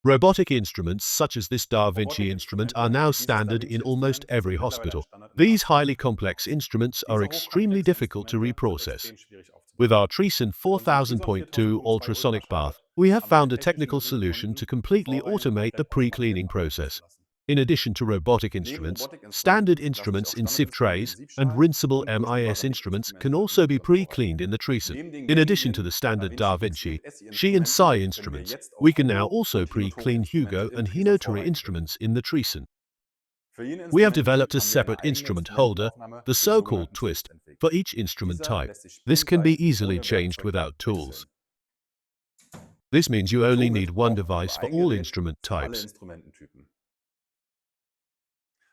Robotic instruments such as this Da Vinci instrument are now standard in almost every hospital. These highly complex instruments are extremely difficult to reprocess. With our Trison 4000.2 ultrasonic bath, we have found a technical solution to completely automate the pre-cleaning process. In addition to robotic instruments, standard instruments in sieve trays and rinsable MIS instruments can also be pre-cleaned in the Trison. In addition to the standard Da Vinci, Xi and Psi instruments, we can now also pre-clean Hugo and hinotori instruments in the Trison. We have developed a separate instrument holder, the so-called twist, for each instrument type. This can be easily changed without tools. This means you only need one device for all instrument types.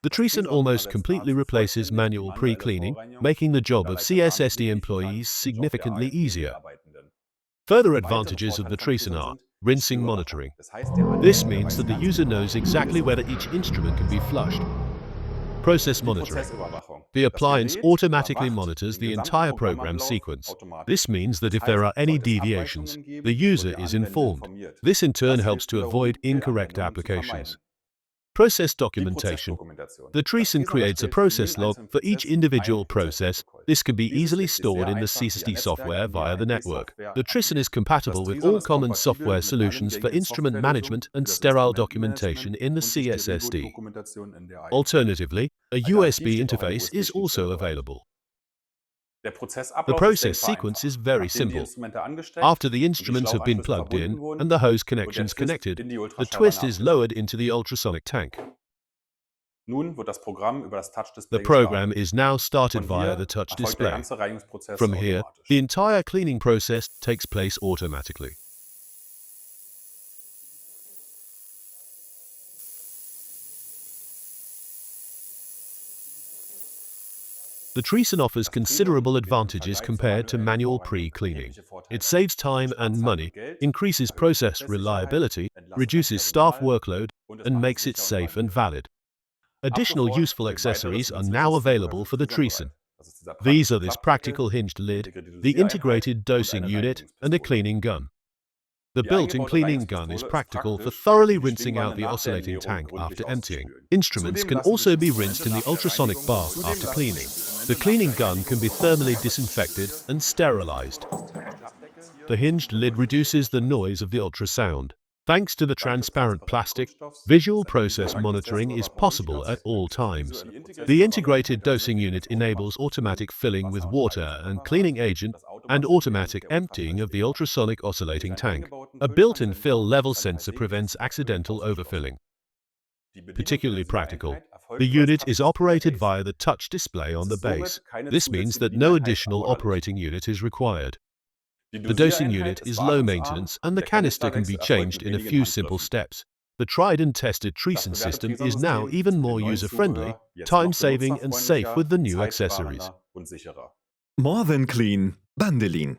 The Trison almost completely replaces manual pre-cleaning, making the job of CSSD employees significantly easier. Further advantages of the Trison are rinsing monitoring. This means that the user knows exactly whether each instrument can be flushed. Process monitoring. The appliance automatically monitors the entire program sequence. This means that if there are any deviations, the user is informed. This in turn helps to avoid incorrect applications. Process documentation. The Trison creates a process log for each individual process. This can be easily stored in the CSSD software via the network. The Trison is compatible with all common software solutions for instrument management and sterile documentation in the CSSD. Alternatively, a USB interface is also available. The process sequence is very simple. After the instruments have been plugged in and the hose connections connected, the twist is lowered into the ultrasonic tank. The program is now started via the touch display. From here, the entire cleaning process takes place automatically. The Trison offers considerable advantages compared to manual pre-cleaning. It saves time and money, increases process reliability, reduces staff workload, and makes it safe and valid. Additional useful accessories are now available for the Trison. These are this practical hinged lid, the integrated dosing unit, and a cleaning gun. The built-in cleaning gun is practical for thoroughly rinsing out the oscillating tank after emptying. Instruments can also be rinsed in the ultrasonic bath after cleaning. The cleaning gun can be thermally disinfected and sterilized. The hinged lid reduces the noise of the ultrasound. Thanks to the transparent plastic, visual process monitoring is possible at all times. The integrated dosing unit enables automatic filling with water and cleaning agent and automatic emptying of the ultrasonic oscillating tank. A built-in fill level sensor prevents accidental overfilling. Particularly practical, the unit is operated via the touch display on the base. This means that no additional operating unit is required. The dosing unit is low maintenance and the canister can be changed in a few simple steps. The tried and tested Trison system is now even more user-friendly, time-saving and safe with the new accessories. More than clean, BANDELIN.